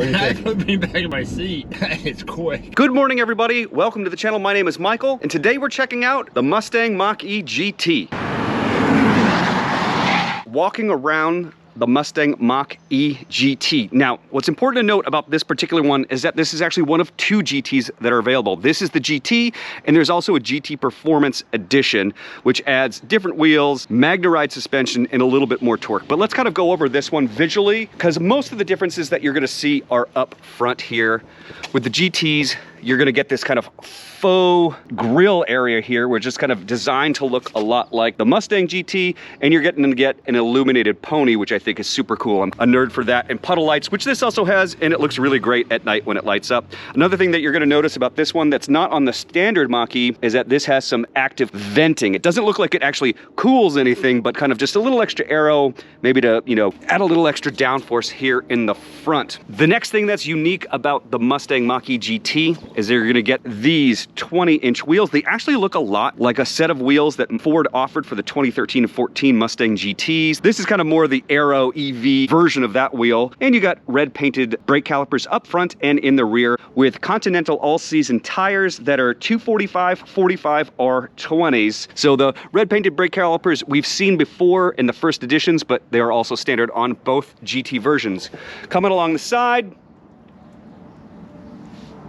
What do you I think? put me back in my seat. It's quick. Good morning, everybody. Welcome to the channel. My name is Michael, and today we're checking out the Mustang Mach-E GT. Walking around the Mustang Mach-E GT. Now, what's important to note about this particular one is that this is actually one of two GTs that are available. This is the GT, and there's also a GT Performance Edition, which adds different wheels, Magna-Ride suspension, and a little bit more torque. But let's kind of go over this one visually, because most of the differences that you're gonna see are up front here. With the GTs, you're gonna get this kind of faux grille area here, which is kind of designed to look a lot like the Mustang GT, and you're getting to get an illuminated pony, which I think is super cool. I'm a nerd for that. And puddle lights, which this also has, and it looks really great at night when it lights up. Another thing that you're gonna notice about this one that's not on the standard Mach-E is that this has some active venting. It doesn't look like it actually cools anything, but kind of just a little extra aero, maybe to, you know, add a little extra downforce here in the front. The next thing that's unique about the Mustang Mach-E GT is that you're gonna get these 20-inch wheels. They actually look a lot like a set of wheels that Ford offered for the 2013 and 14 Mustang GTs. This is kind of more the Aero EV version of that wheel. And you got red painted brake calipers up front and in the rear with Continental all-season tires that are 245, 45 R20s. So the red painted brake calipers we've seen before in the first editions, but they are also standard on both GT versions. Coming along the side,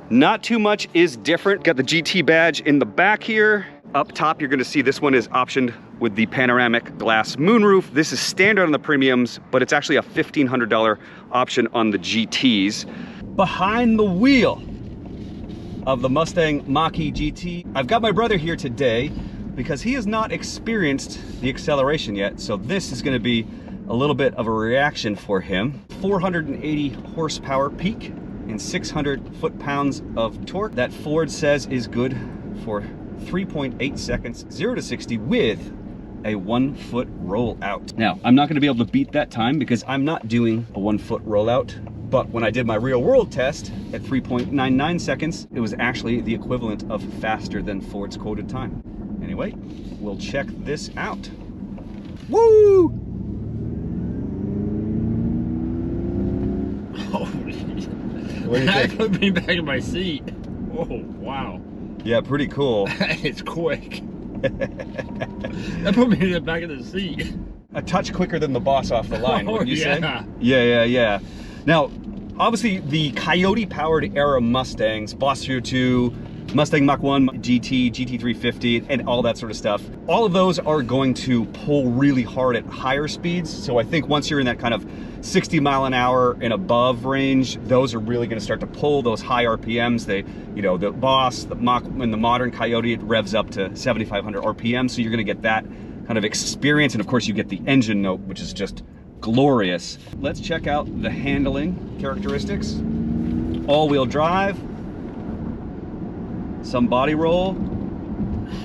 not too much is different. Got the GT badge in the back here. Up top, you're gonna see this one is optioned with the panoramic glass moonroof. This is standard on the premiums, but it's actually a $1,500 option on the GTs. Behind the wheel of the Mustang Mach-E GT, I've got my brother here today because he has not experienced the acceleration yet. So this is gonna be a little bit of a reaction for him. 480 horsepower peak and 600 foot-pounds of torque that Ford says is good for 3.8 seconds, 0 to 60 with a 1 foot rollout. Now, I'm not gonna be able to beat that time because I'm not doing a 1 foot rollout, but when I did my real world test at 3.99 seconds, it was actually the equivalent of faster than Ford's quoted time. Anyway, we'll check this out. Woo! What do you I think? put me back in my seat. Oh, wow. Yeah, pretty cool. It's quick. That put me in the back of the seat. A touch quicker than the boss off the line, wouldn't you say? Yeah. Now, obviously the Coyote-powered era Mustangs, Boss 302, Mustang Mach-1 GT, GT350, and all that sort of stuff, all of those are going to pull really hard at higher speeds. So I think once you're in that kind of 60 mile an hour and above range, those are really going to start to pull those high RPMs. They, you know, the Boss, the Mach, and the modern Coyote, it revs up to 7,500 RPM. So you're going to get that kind of experience. And of course you get the engine note, which is just glorious. Let's check out the handling characteristics. All-wheel drive, some body roll,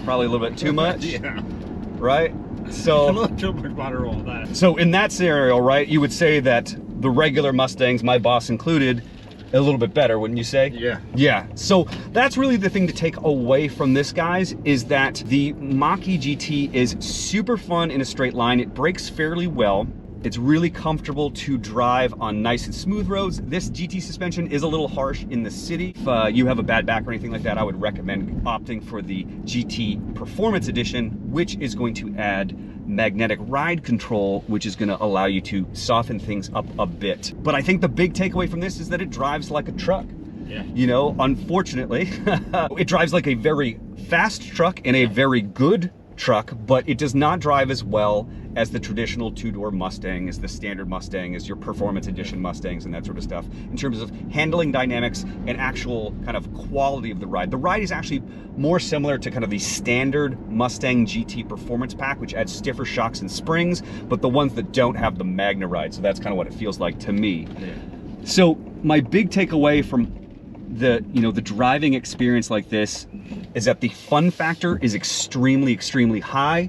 probably a little bit too much, Yeah. right? So, A little too much body roll on that. so in that scenario, right, you would say that the regular Mustangs, my Boss included, a little bit better, wouldn't you say? Yeah. Yeah, so that's really the thing to take away from this, guys, is that the Mach-E GT is super fun in a straight line. It brakes fairly well. It's really comfortable to drive on nice and smooth roads. This GT suspension is a little harsh in the city. If you have a bad back or anything like that, I would recommend opting for the GT Performance Edition, which is going to add magnetic ride control, which is going to allow you to soften things up a bit. But I think the big takeaway from this is that it drives like a truck. Yeah. You know, unfortunately, it drives like a very fast truck and a very good truck, but it does not drive as well as the traditional two-door Mustang, as the standard Mustang, as your Performance Edition Mustangs and that sort of stuff, in terms of handling dynamics and actual kind of quality of the ride. The ride is actually more similar to kind of the standard Mustang GT Performance Pack, which adds stiffer shocks and springs, but the ones that don't have the Magna-Ride, so that's kind of what it feels like to me. Yeah. So my big takeaway from the driving experience like this is that the fun factor is extremely high,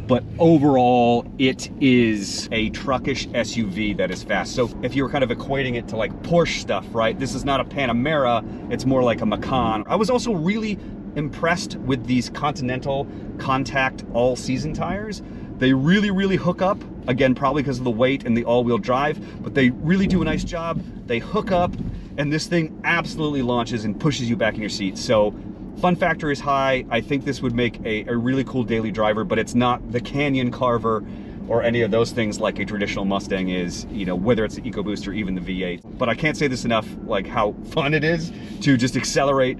but overall it is a truckish SUV that is fast. So if you were kind of equating it to like Porsche stuff, right? This is not a Panamera, it's more like a Macan. I was also really impressed with these Continental contact all-season tires. They really, really hook up. Again, probably because of the weight and the all-wheel drive, but they really do a nice job. They hook up, and this thing absolutely launches and pushes you back in your seat. So fun factor is high. I think this would make a really cool daily driver, but it's not the Canyon Carver or any of those things like a traditional Mustang is, you know, whether it's the EcoBoost or even the V8. But I can't say this enough, like how fun it is to just accelerate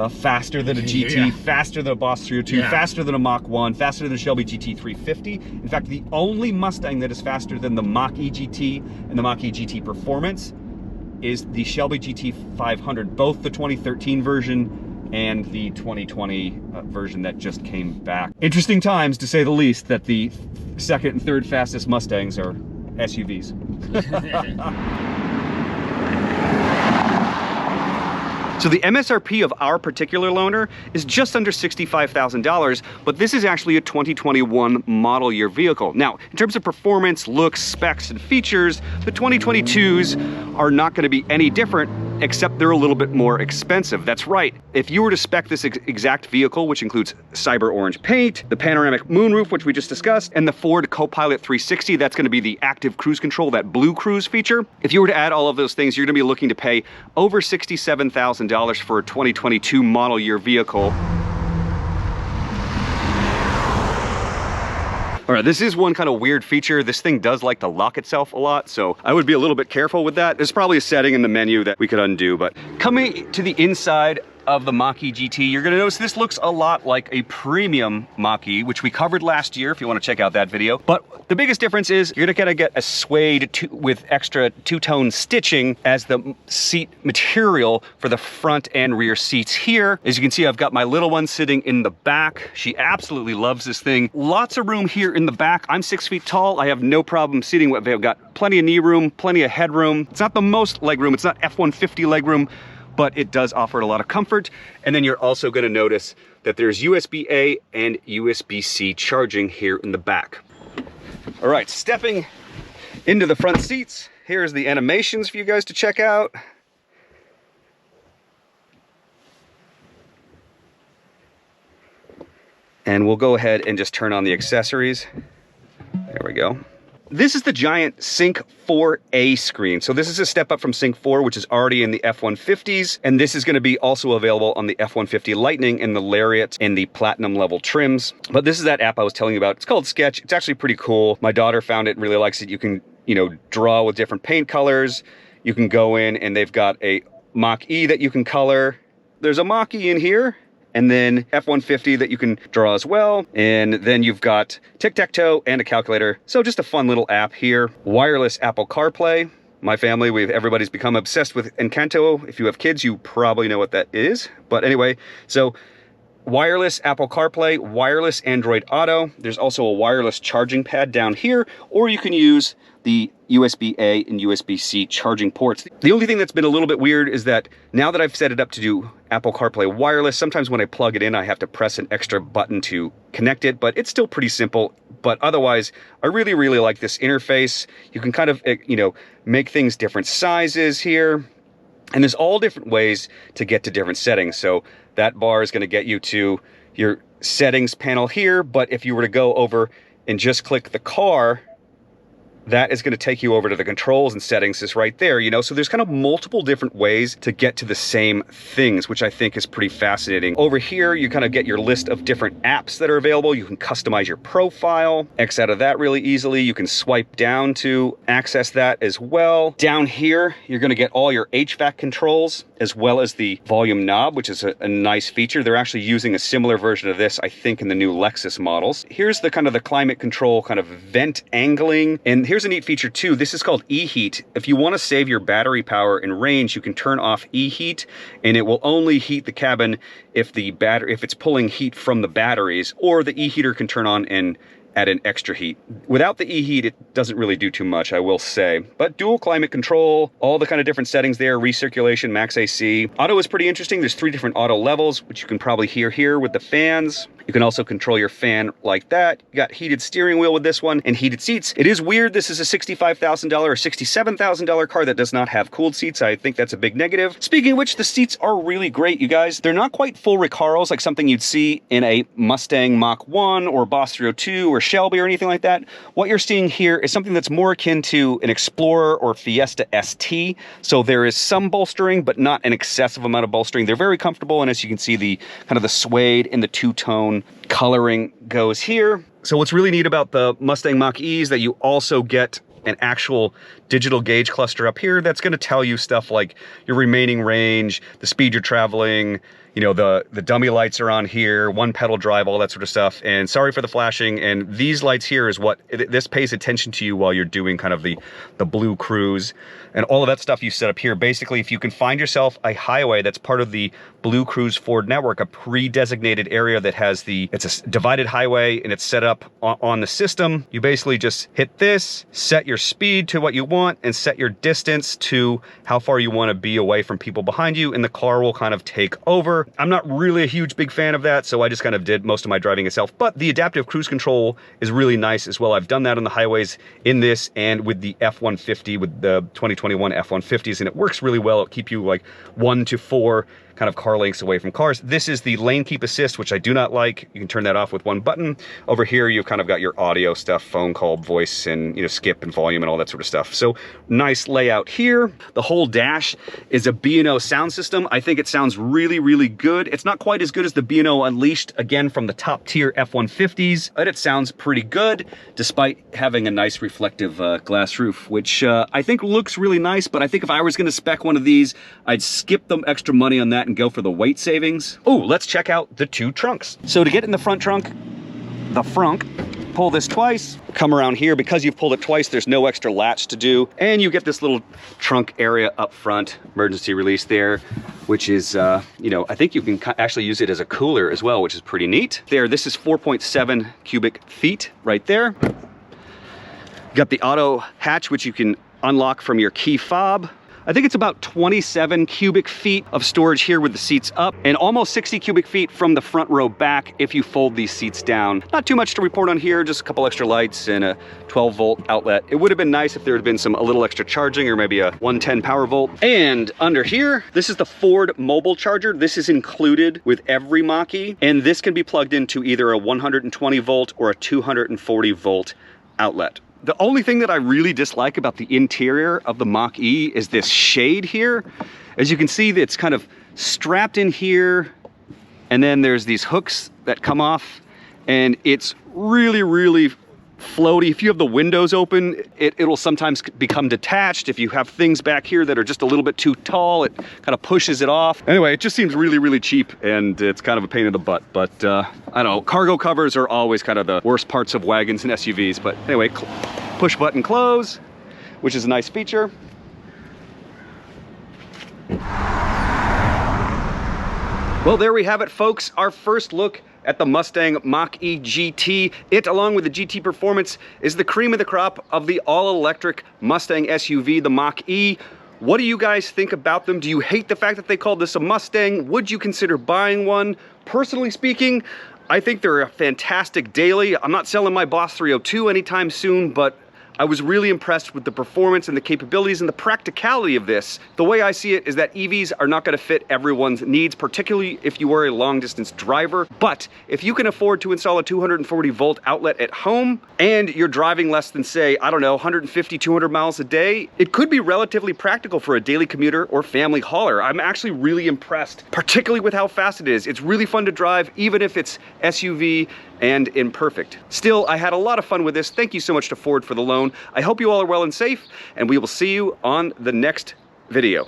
faster than a GT, faster than a Boss 302, faster than a Mach 1, faster than a Shelby GT 350. In fact, the only Mustang that is faster than the Mach E GT and the Mach E GT Performance is the Shelby GT 500, both the 2013 version and the 2020 version that just came back. Interesting times, to say the least, that the second and third fastest Mustangs are SUVs. So the MSRP of our particular loaner is just under $65,000, but this is actually a 2021 model year vehicle. Now, in terms of performance, looks, specs, and features, the 2022s are not going to be any different, except they're a little bit more expensive. That's right. If you were to spec this exact vehicle, which includes cyber orange paint, the panoramic moonroof, which we just discussed, and the Ford Copilot 360, that's going to be the active cruise control, that Blue Cruise feature. If you were to add all of those things, you're going to be looking to pay over $67,000 for a 2022 model year vehicle. All right, this is one kind of weird feature. This thing does like to lock itself a lot, so I would be a little bit careful with that. There's probably a setting in the menu that we could undo, but coming to the inside of the Mach E GT, you're gonna notice this looks a lot like a premium Mach E, which we covered last year if you wanna check out that video. But the biggest difference is you're gonna get a suede with extra two-tone stitching as the seat material for the front and rear seats here. As you can see, I've got my little one sitting in the back. She absolutely loves this thing. Lots of room here in the back. I'm 6 feet tall. I have no problem sitting. I've got plenty of knee room, plenty of headroom. It's not the most leg room. It's not F-150 leg room, but it does offer a lot of comfort. And then you're also going to notice that there's USB-A and USB-C charging here in the back. All right, stepping into the front seats, here's the animations for you guys to check out. And we'll go ahead and just turn on the accessories. There we go. This is the giant Sync 4A screen. So this is a step up from Sync 4, which is already in the F-150s. And this is going to be also available on the F-150 Lightning and the Lariat and the Platinum level trims. But this is that app I was telling you about. It's called Sketch. It's actually pretty cool. My daughter found it and really likes it. You can, you know, draw with different paint colors. You can go in and they've got a Mach E that you can color. There's a Mach E in here. And then F-150 that you can draw as well. And then you've got tic-tac-toe and a calculator. So just a fun little app here. Wireless Apple CarPlay. My family, everybody's become obsessed with Encanto. If you have kids, you probably know what that is. But anyway, so wireless Apple CarPlay, wireless Android Auto. There's also a wireless charging pad down here, or you can use the USB-A and USB-C charging ports. The only thing that's been a little bit weird is that now that I've set it up to do Apple CarPlay wireless, sometimes when I plug it in, I have to press an extra button to connect it, but it's still pretty simple. But otherwise, I really, really like this interface. You can kind of, you know, make things different sizes here. And there's all different ways to get to different settings. So that bar is going to get you to your settings panel here. But if you were to go over and just click the car, that is going to take you over to the controls and settings is right there, you know? So there's kind of multiple different ways to get to the same things, which I think is pretty fascinating. Over here, you kind of get your list of different apps that are available. You can customize your profile, X out of that really easily. You can swipe down to access that as well. Down here, you're going to get all your HVAC controls as well as the volume knob, which is a nice feature. They're actually using a similar version of this, I think, in the new Lexus models. Here's the kind of the climate control kind of vent angling. And here's a neat feature too. This is called e-heat. If you want to save your battery power and range, you can turn off e-heat and it will only heat the cabin if it's pulling heat from the batteries, or the e-heater can turn on and add an extra heat. Without the e-heat, it doesn't really do too much, I will say. But dual climate control, all the kind of different settings there, recirculation, max AC. Auto is pretty interesting. There's 3 different auto levels, which you can probably hear here with the fans. You can also control your fan like that. You got heated steering wheel with this one and heated seats. It is weird, this is a $65,000 or $67,000 car that does not have cooled seats. I think that's a big negative. Speaking of which, the seats are really great, you guys. They're not quite full Recaros like something you'd see in a Mustang Mach 1 or Boss 302 or Shelby or anything like that. What you're seeing here is something that's more akin to an Explorer or Fiesta ST. So there is some bolstering, but not an excessive amount of bolstering. They're very comfortable, and as you can see, the kind of the suede and the two-tone coloring goes here. So what's really neat about the Mustang Mach-E is that you also get an actual digital gauge cluster up here that's going to tell you stuff like your remaining range, the speed you're traveling, you know, the dummy lights are on here, one pedal drive, all that sort of stuff. And sorry for the flashing. And these lights here is what this pays attention to you while you're doing kind of the blue cruise and all of that stuff you set up here. Basically, if you can find yourself a highway that's part of the Blue Cruise Ford network, a pre-designated area that has it's a divided highway and it's set up on the system, you basically just hit this, set your speed to what you want, and set your distance to how far you want to be away from people behind you, and the car will kind of take over. I'm not really a huge big fan of that, so I just kind of did most of my driving itself, but the adaptive cruise control is really nice as well. I've done that on the highways in this and with the F-150, with the 2021 F-150s, and it works really well. It'll keep you like 1 to 4 kind of car lengths away from cars. This is the lane keep assist, which I do not like. You can turn that off with one button. Over here, you've kind of got your audio stuff, phone call, voice, and skip and volume and all that sort of stuff. So nice layout here. The whole dash is a B&O sound system. I think it sounds really, really good. It's not quite as good as the B&O Unleashed, again, from the top tier F-150s, but it sounds pretty good, despite having a nice reflective glass roof, which I think looks really nice, but I think if I was gonna spec one of these, I'd skip the extra money on that and go for the weight savings. Oh, let's check out the two trunks. So to get in the front trunk, the Frunk, pull this twice, come around here. Because you've pulled it twice, there's no extra latch to do, and you get this little trunk area up front, emergency release there, which is, I think you can actually use it as a cooler as well, which is pretty neat. There, this is 4.7 cubic feet right there. You got the auto hatch, which you can unlock from your key fob. I think it's about 27 cubic feet of storage here with the seats up, and almost 60 cubic feet from the front row back if you fold these seats down. Not too much to report on here, just a couple extra lights and a 12-volt outlet. It would have been nice if there had been a little extra charging, or maybe a 110 power volt. And under here, this is the Ford mobile charger. This is included with every Mach-E, and this can be plugged into either a 120 volt or a 240 volt outlet. The only thing that I really dislike about the interior of the Mach-E is this shade here. As you can see, it's kind of strapped in here, and then there's these hooks that come off, and it's really, really floaty. If you have the windows open, it'll sometimes become detached. If you have things back here that are just a little bit too tall, it kind of pushes it off. Anyway, it just seems really, really cheap, and it's kind of a pain in the butt. But I don't know, cargo covers are always kind of the worst parts of wagons and SUVs. But anyway, push button close, which is a nice feature. Well, there we have it, folks. Our first look at the Mustang Mach-E GT. It, along with the GT Performance, is the cream of the crop of the all-electric Mustang SUV, the Mach-E. What do you guys think about them? Do you hate the fact that they called this a Mustang? Would you consider buying one? Personally speaking, I think they're a fantastic daily. I'm not selling my Boss 302 anytime soon, but I was really impressed with the performance and the capabilities and the practicality of this. The way I see it is that EVs are not going to fit everyone's needs, particularly if you are a long distance driver. But if you can afford to install a 240 volt outlet at home and you're driving less than, say, I don't know, 150, 200 miles a day, it could be relatively practical for a daily commuter or family hauler. I'm actually really impressed, particularly with how fast it is. It's really fun to drive, even if it's SUV and imperfect. Still, I had a lot of fun with this. Thank you so much to Ford for the loan. I hope you all are well and safe, and we will see you on the next video.